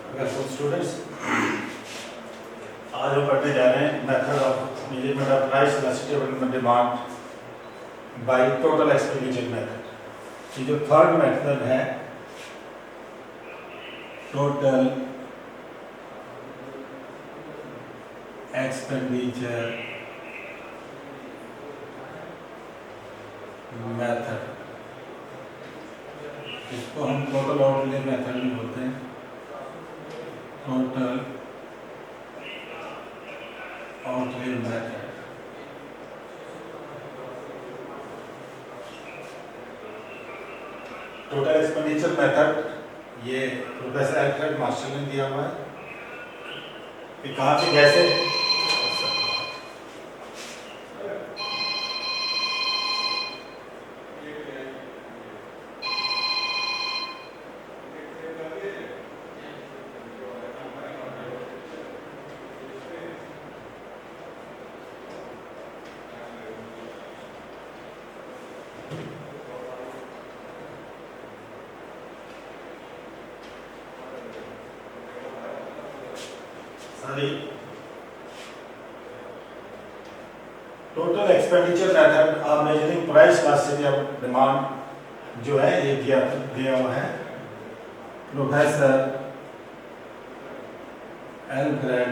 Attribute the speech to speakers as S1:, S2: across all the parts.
S1: Welcome students. आज हम पढ़ने जा रहे हैं method of measurement of price elasticity of demand by total expenditure method. ये जो थर्ड मेथड है टोटल एक्सपेंडिचर मेथड, इसको हम टोटल आउटले मेथड भी बोलते हैं। Total outlay method total expenditure method ये प्रोफेसर एल्फ्रेड मार्शल ने दिया हुआ है कि कहाँ से कैसे total expenditure method of measuring price elasticity of demand जो है ये दिया हुआ है प्रोफेसर एल्फ्रेड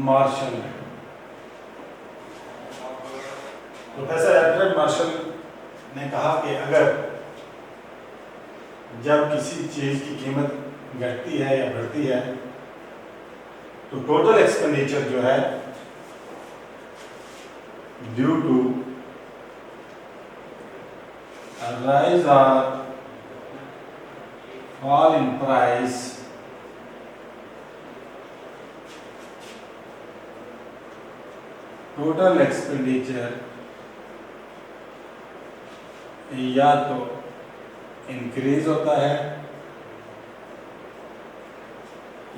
S1: मार्शल ने। प्रोफेसर एल्फ्रेड मार्शल ने कहा कि अगर जब किसी चीज की कीमत घटती है या बढ़ती है तो टोटल एक्सपेंडिचर जो है ड्यू टू राइज और fall in price total expenditure या तो इंक्रीज होता है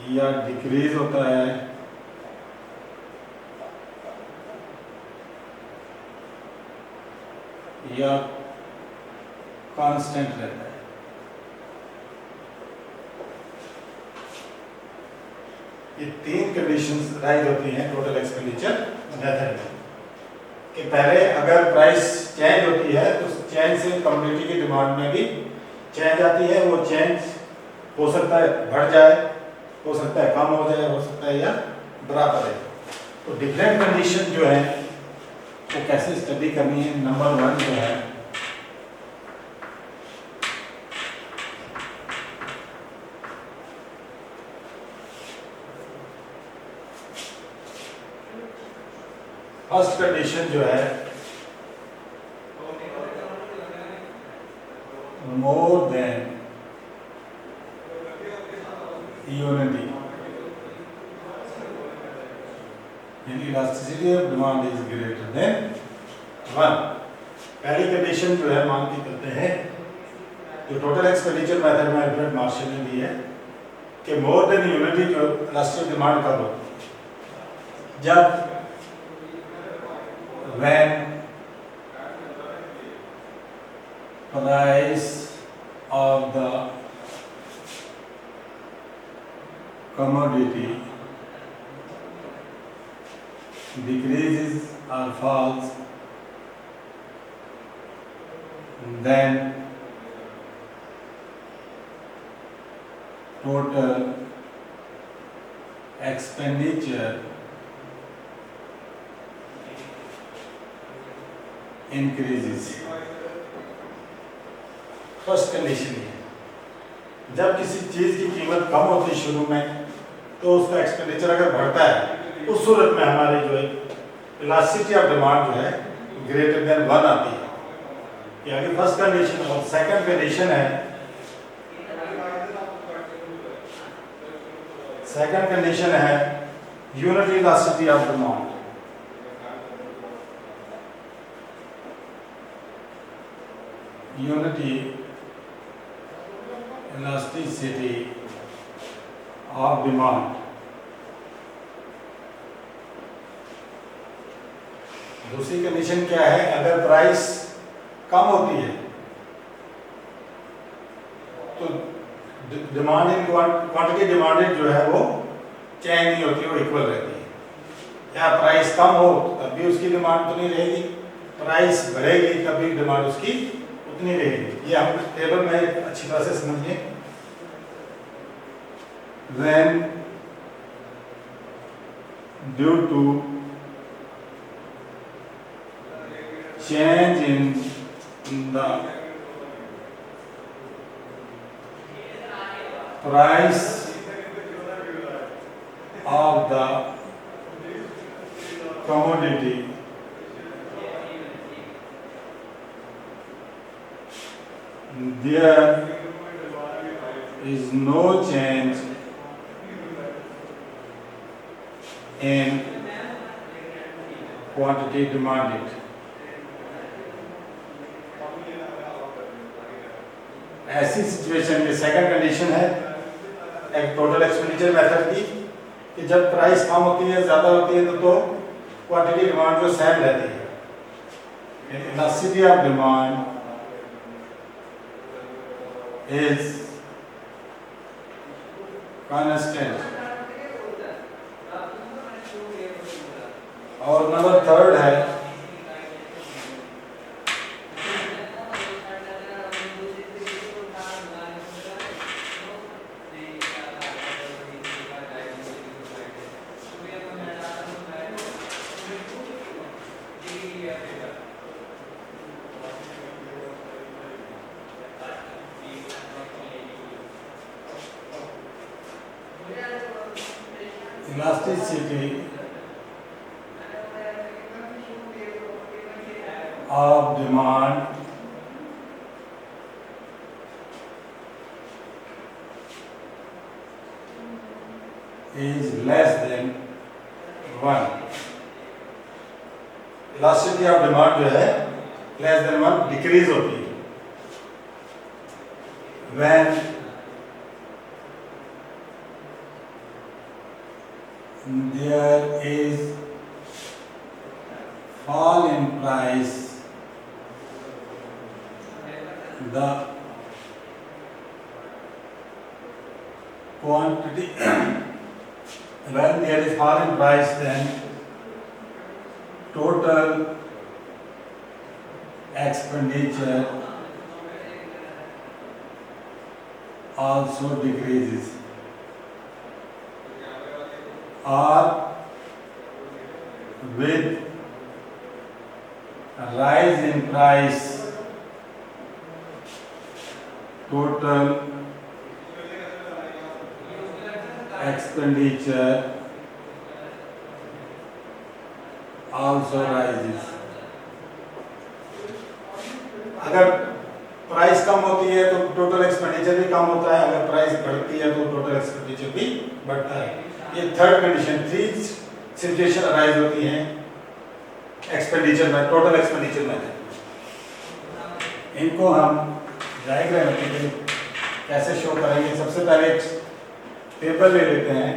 S1: या डिक्रीज होता है या कांस्टेंट रहता है। ये तीन कंडीशंस राइज होती हैं टोटल एक्सपेंडिचर मेथड में कि पहले अगर प्राइस चेंज होती है तो चेंज से कमोडिटी की डिमांड में भी चेंज आती है। वो चेंज हो सकता है बढ़ जाए, हो सकता है कम हो जाए, हो सकता है या बराबर है। तो डिफरेंट कंडीशन जो है वो कैसे स्टडी करनी है। नंबर 1 जो है फर्स्ट कंडीशन जो है मोर देन यूनिटी, यानी elasticity of demand is greater than 1। पहली कंडीशन जो है मान के चलते हैं जो टोटल एक्सपेंडिचर मेथड में एल्फ्रेड मार्शल ने दी है कि मोर देन यूनिटी जो इलास्टिसिटी डिमांड कब हो, जब when price of the commodity decreases or falls, then total expenditure increases। First condition है जब किसी चीज की कीमत कम होती है शुरू में तो उसका एक्सपेंडिचर अगर बढ़ता है उस सूरत में हमारी जो है इलास्टिसिटी ऑफ डिमांड जो है ग्रेटर देन 1 आती है। ये आगे फर्स्ट कंडीशन। और सेकंड कंडीशन है, सेकंड कंडीशन है unity elasticity of demand. Unity elasticity of demand. दूसरी कंडीशन क्या है, अगर प्राइस कम होती है तो डिमांड इन क्वांटिटी डिमांडेड जो है वो चेंज नहीं होती, वो इक्वल रहती है। या प्राइस कम हो तब भी उसकी डिमांड उतनी रहेगी, प्राइस बढ़ेगी तब भी डिमांड उसकी उतनी रहेगी। ये हम टेबल में अच्छी तरह से समझिए। When due to change in the price of the commodity, there is no change in quantity demanded. ऐसी सिचुएशन में सेकंड कंडीशन है एक टोटल एक्सपेंडिचर मेथड की कि जब प्राइस कम होती है, ज़्यादा होती है तो क्वांटिटी डिमांड जो सेम रहती है। Elasticity of demand is constant. और नंबर थर्ड है elasticity of demand is less than 1। elasticity of demand जो है less than 1 डिक्रीज होती है when there is fall in price, the quantity when there is fall in price, then total expenditure also decreases। or with rise in price, total expenditure also rises। अगर price कम होती है तो total expenditure भी कम होता है, अगर price बढ़ती है तो टोटल एक्सपेंडिचर भी बढ़ता है। ये third condition, three situation arise होती हैं एक्सपेंडिचर में, टोटल एक्सपेंडिचर में। इनको हम डायग्राम में कैसे शो करेंगे? सबसे पहले एक टेबल ले लेते हैं।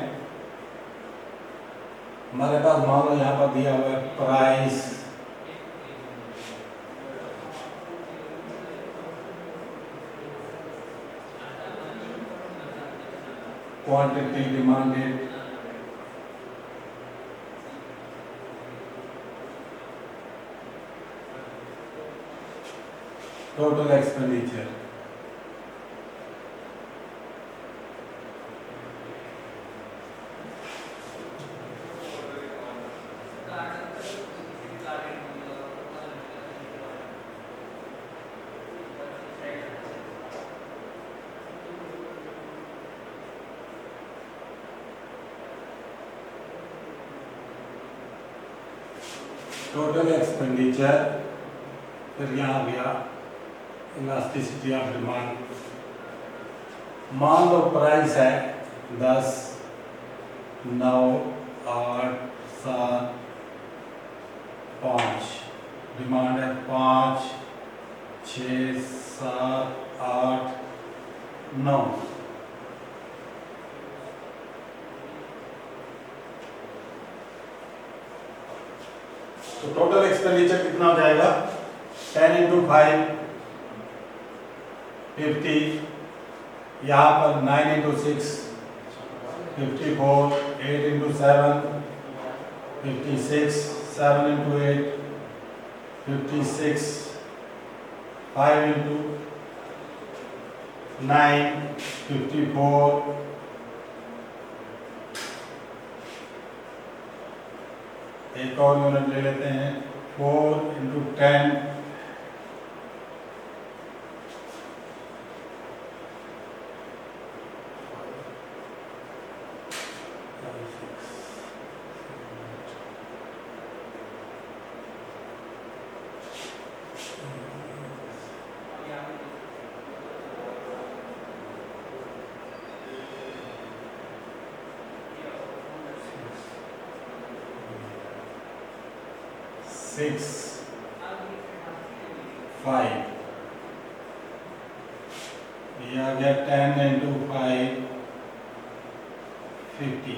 S1: हमारे पास मान लो यहाँ पर दिया हुआ है price, quantity demanded, total expenditure. Total expenditure, फिर यहाँ गया इलास्टिसिटी ऑफ डिमांड। मान लो प्राइस है 10, 9, 8, 7, 5, डिमांड है 5, 6, 7, 8, 9। तो टोटल एक्सपेंडिचर कितना हो जाएगा? 10 × 5 50, यहाँ पर 9 इंटू 6 54, 8 इंटू 7 56, 7 इंटू 8 56, 5 इंटू 9 54, एक और यूनिट ले लेते हैं 4 इंटू 10 6 5, ये आ गया 10 इंटू 5 50।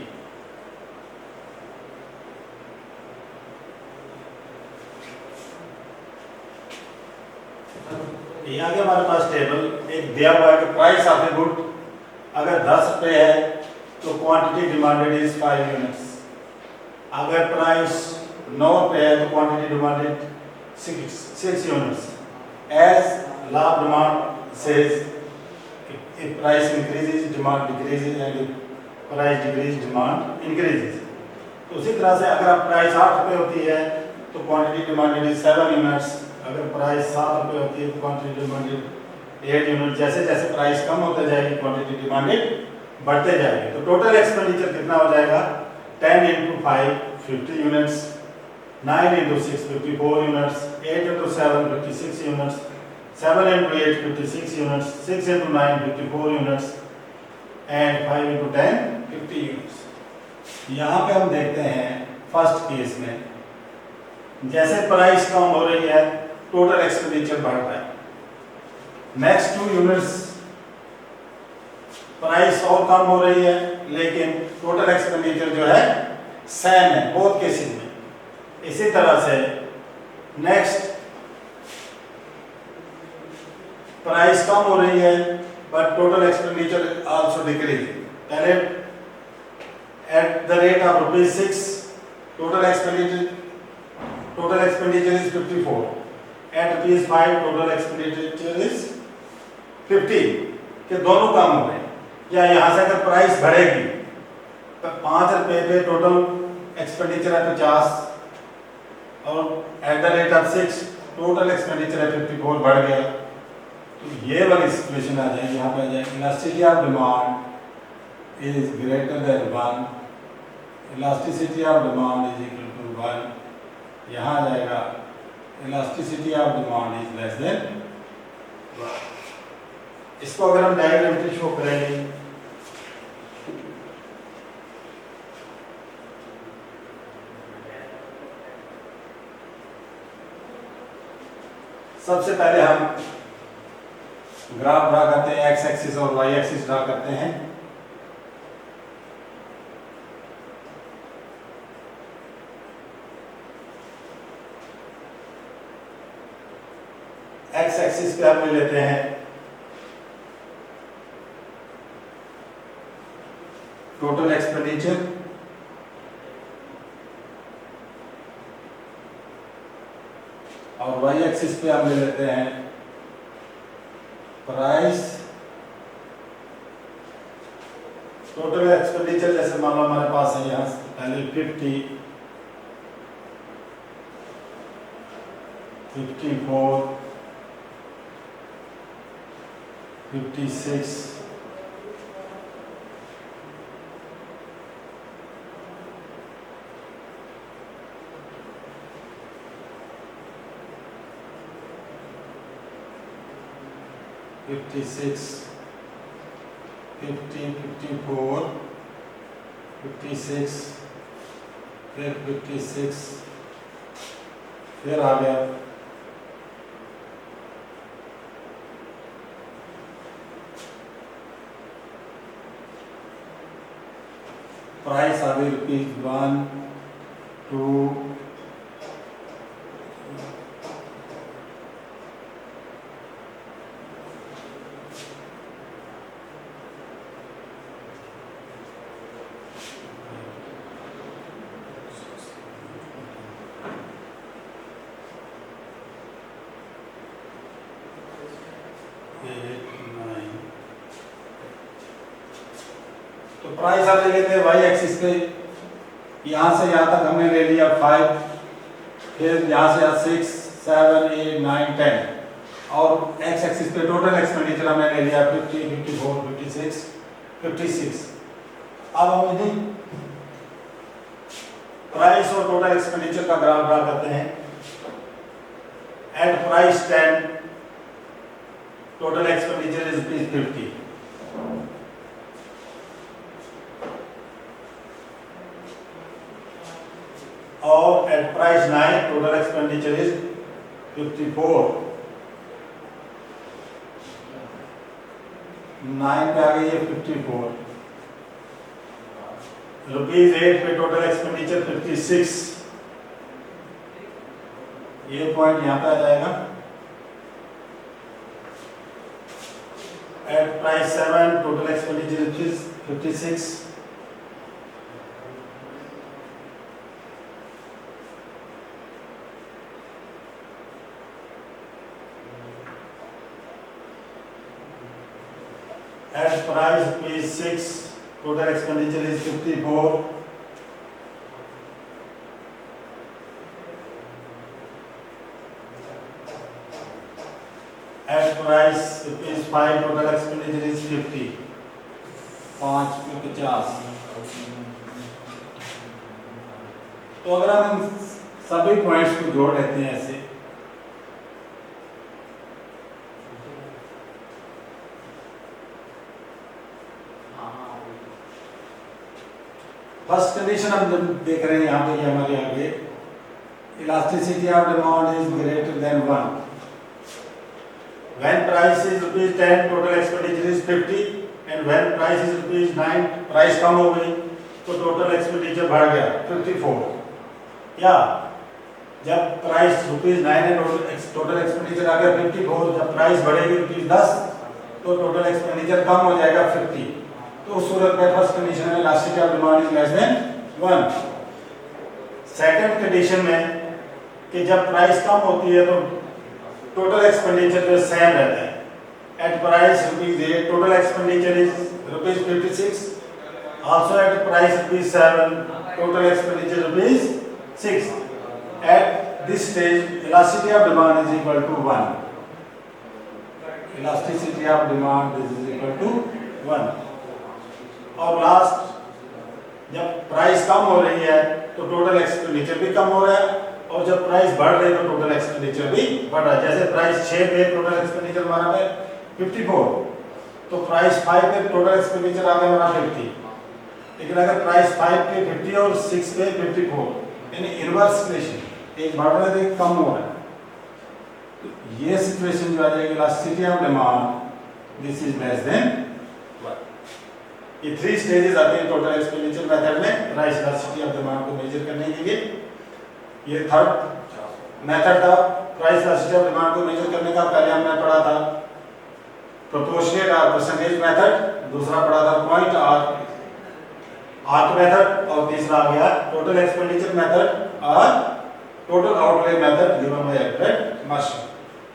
S1: ये आ गया हमारे पास टेबल। एक दिया हुआ है कि प्राइस ऑफ ए गुड अगर 10 रुपये है तो क्वांटिटी डिमांडेड इज 5 यूनिट्स। अगर प्राइस 9 रुपये है तो quantity demanded 6 units. As law of demand says if price increases demand decreases and if price decreases demand increases। तो उसी तरह से अगर प्राइस 8 रुपये होती है तो क्वांटिटी डिमांडेड इज 7 यूनिट्स। अगर प्राइस 7 रुपये होती है तो क्वांटिटी डिमांडेड 8 यूनिट। जैसे जैसे प्राइस कम होते जाएगी क्वांटिटी डिमांडेड बढ़ते जाएगी। तो टोटल एक्सपेंडिचर कितना हो जाएगा 10 into 5 50 units, 9 into 6 54 units, 8 into 7 56 units, 7 into 8 56 units, 6 into 9 54 units and 5 into 10 50 units। यहाँ पे हम देखते हैं फर्स्ट केस में जैसे प्राइस कम हो रही है टोटल एक्सपेंडिचर बढ़ रहा है। नेक्स्ट 2 यूनिट्स प्राइस और कम हो रही है लेकिन टोटल एक्सपेंडिचर जो है सेम है बोथ केसेस में। इसी तरह से नेक्स्ट प्राइस कम हो रही है but total expenditure also decrease. पहले at the rate of ₹6 total expenditure is 54, at ₹5 total expenditure is 50 के दोनों कम हो गए। या यहाँ से अगर प्राइस बढ़ेगी तो 5 रुपये पे टोटल एक्सपेंडिचर है 50 और eight the rate of 6 total expenditure है 54 बढ़ गया। तो ये वाली सिचुएशन आ जाएगी। यहाँ पे आ जाएगी elasticity of demand is greater than 1, elasticity of demand is equal to 1। यहाँ आ जाएगा elasticity of demand is less than 1। इसको अगर हम डायग्राम से शो करेंगे सबसे पहले हम ग्राफ ड्रा करते हैं, एक्स एक्सिस और वाई एक्सिस ड्रा करते हैं। एक्स एक्सिस पे हम ले लेते हैं टोटल एक्सपेंडिचर और वाई एक्सिस पे हम ले लेते हैं प्राइस। टोटल एक्सपेंडिचर जैसे मान लो हमारे पास है यहाँ पहले 50 54 56 56 50 54 56 फिर 56 फिर आ गया प्राइस आ गई ₹1 2 3 तो प्राइस आप ले लेते हैं वाई एक्सिस पे, यहाँ से यहाँ तक हमने ले लिया 5, फिर यहाँ से 6, 7, 8, 9, 10 और एक्स एक्सिस पे टोटल एक्सपेंडिचर हमने ले लिया 50, 54, 56, 56। अब हम यदि प्राइस और टोटल एक्सपेंडिचर का ग्राफ ड्रा करते हैं। At price 10 total expenditure is 50, और at price 9 total expenditure is 54। 9 पे आ गई है 54। रुपीज 8 पे टोटल एक्सपेंडिचर 56, ये पॉइंट यहां पे आ जाएगा। At price 7 total expenditure is 56, at price rupees 6 total expenditure is 54, at price rupees 5 total expenditure is 50, 5 पे 50। तो अगर हम सभी पॉइंट्स को जोड़ लेते हैं ऐसे, फर्स्ट कंडीशन हम जब देख रहे हैं यहाँ पे, ये हमारे आगे elasticity of demand is greater than 1 when price is rupees 10 total expenditure is 50 and when price is rupees 9 price कम हो गई तो टोटल एक्सपेंडिचर बढ़ गया 54। या जब प्राइस रुपीज 9 है टोटल एक्सपेंडिचर आ गया 54, जब प्राइस बढ़ेगी रुपीज 10 तो टोटल एक्सपेंडिचर कम हो जाएगा 50। तो उस सूरत में फर्स्ट कंडीशन में elasticity of demand is less than 1। Second condition में कि जब प्राइस कम होती है तो टोटल एक्सपेंडिचर जो सेम रहता है। At price rupees 8 total expenditure is rupees 56, also at price rupees 7 total expenditure rupees 6। At this stage elasticity of demand is equal to 1, elasticity of demand is equal to 1। और last जब price कम हो रही है तो total expenditure भी कम हो रहा है, और जब प्राइस बढ़ रही है तो टोटल एक्सपेंडिचर भी बढ़ रहा है। जैसे प्राइस 6 पे टोटल एक्सपेंडिचर हमारा है 54, तो प्राइस 5 पे टोटल एक्सपेंडिचर आ गया हमारा 50। लेकिन अगर प्राइस 5 पे 50 और 6 पे 54, यानी इनवर्स सिचुएशन, एक बढ़ रहा है एक कम हो रहा है, तो ये सिचुएशन जो आ जाएगी elasticity of demand this is less then. ये 3 स्टेजेस आते हैं टोटल एक्सपेंडिचर मेथड में प्राइस इलास्टिसिटी ऑफ डिमांड को मेजर करने के लिए। ये थर्ड मेथड था प्राइस इलास्टिसिटी ऑफ डिमांड को मेजर करने का। पहले हमने पढ़ा था प्रोपोर्शनेट और परसेंटेज मेथड, दूसरा पढ़ा था पॉइंट और आर्क मेथड, और तीसरा आ गया टोटल एक्सपेंडिचर मेथड और total outlay method given by Alfred Marshall.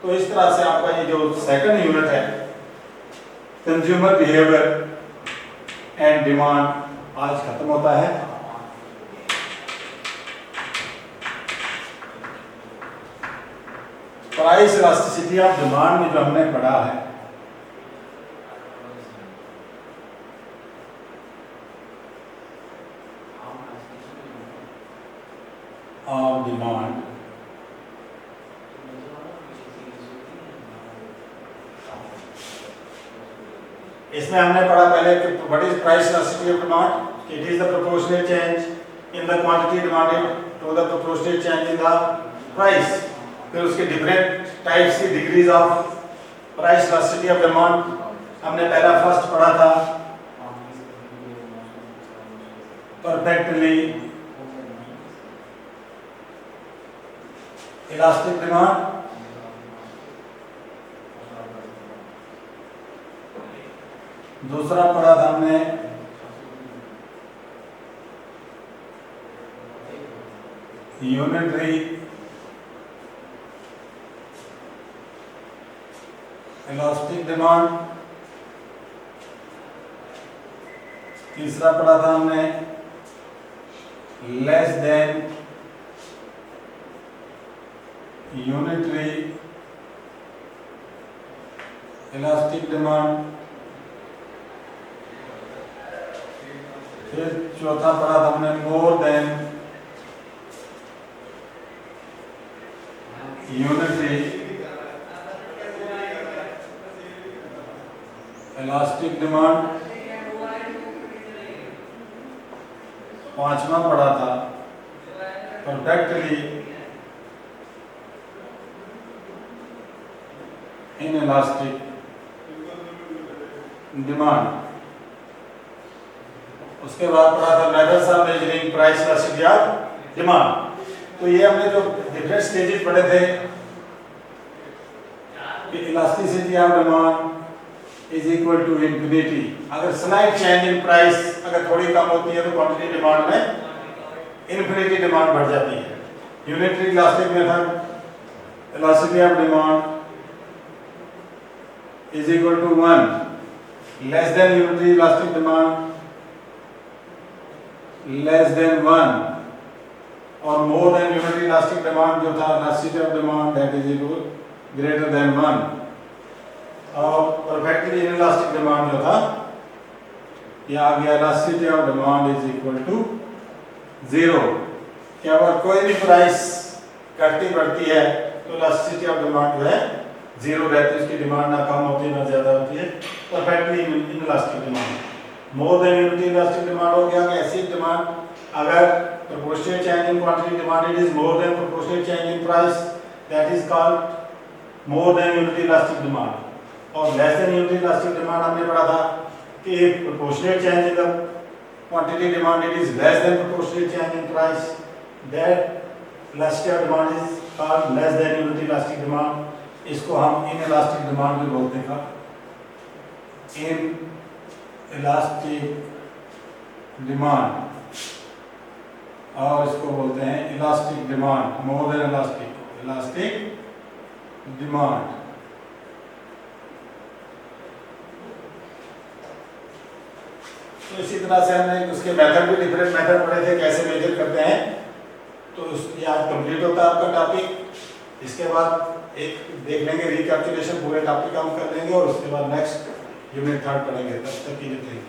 S1: तो इस तरह से आपका ये जो सेकंड यूनिट है कंज्यूमर बिहेवियर एंड डिमांड आज खत्म होता है। प्राइस इलास्टिसिटी ऑफ डिमांड में जो हमने पढ़ा है ऑफ डिमांड, इसमें हमने पढ़ा पहले कि what is price elasticity of demand, it is the proportional change in the quantity demanded to the proportional change in the price. फिर उसके डिफरेंट टाइप्स की degrees of price elasticity of demand हमने पहला फर्स्ट पढ़ा था perfectly elastic demand, दूसरा पढ़ा था हमने यूनिटरी इलास्टिक डिमांड, तीसरा पढ़ा था हमने less than unitary elastic demand, फिर चौथा पढ़ा था हमने मोर देन यूनिटरी इलास्टिक डिमांड, पांचवा पढ़ा था परफेक्टली इनइलास्टिक डिमांड। उसके बाद पढ़ा था methods of measuring price elasticity of demand. तो ये हमने जो डिफरेंट स्टेजेस पढ़े थे कि elasticity of demand is equal to infinity. अगर स्लाइट चेंज इन प्राइस अगर थोड़ी कम होती है तो क्वांटिटी डिमांड में इंफिनिटी डिमांड बढ़ जाती है। Unitary elastic method elasticity of demand is equal to 1, less than unitary elastic demand, less than 1 और more than unitary elastic demand जो था elasticity of demand that is equal greater than 1 और perfectly inelastic demand जो था ये आ गया elasticity of demand is equal to 0। क्या अगर कोई भी प्राइस घटती बढ़ती है तो elasticity of demand जो है जीरो रहती है, उसकी डिमांड ना कम होती है ना ज्यादा होती है। Perfectly inelastic demand more than unitary elastic demand हो गया कि ऐसी डिमांड अगर proportional change in quantity demanded is more than proportional change in price that is called more than unitary elastic demand. और less than unitary elastic demand हमने पढ़ा था कि if proportional change in the quantity demanded is less than proportional change in price that elasticity of demand is called less than unitary elastic demand. इसको हम inelastic demand भी बोलते हैं। Inelastic demand और इसको बोलते हैं elastic demand, more then elastic demand. तो इसी तरह से हमने उसके मेथड भी डिफरेंट मेथड पढ़े थे कैसे मेजर करते हैं। तो ये आज कंप्लीट होता है आपका टॉपिक। इसके बाद एक देख लेंगे रिकैपिचुलेशन, पूरे टॉपिक हम कर लेंगे और उसके बाद नेक्स्ट यूनिट 3 पढ़ेंगे। तब तक के लिए थैंक यू।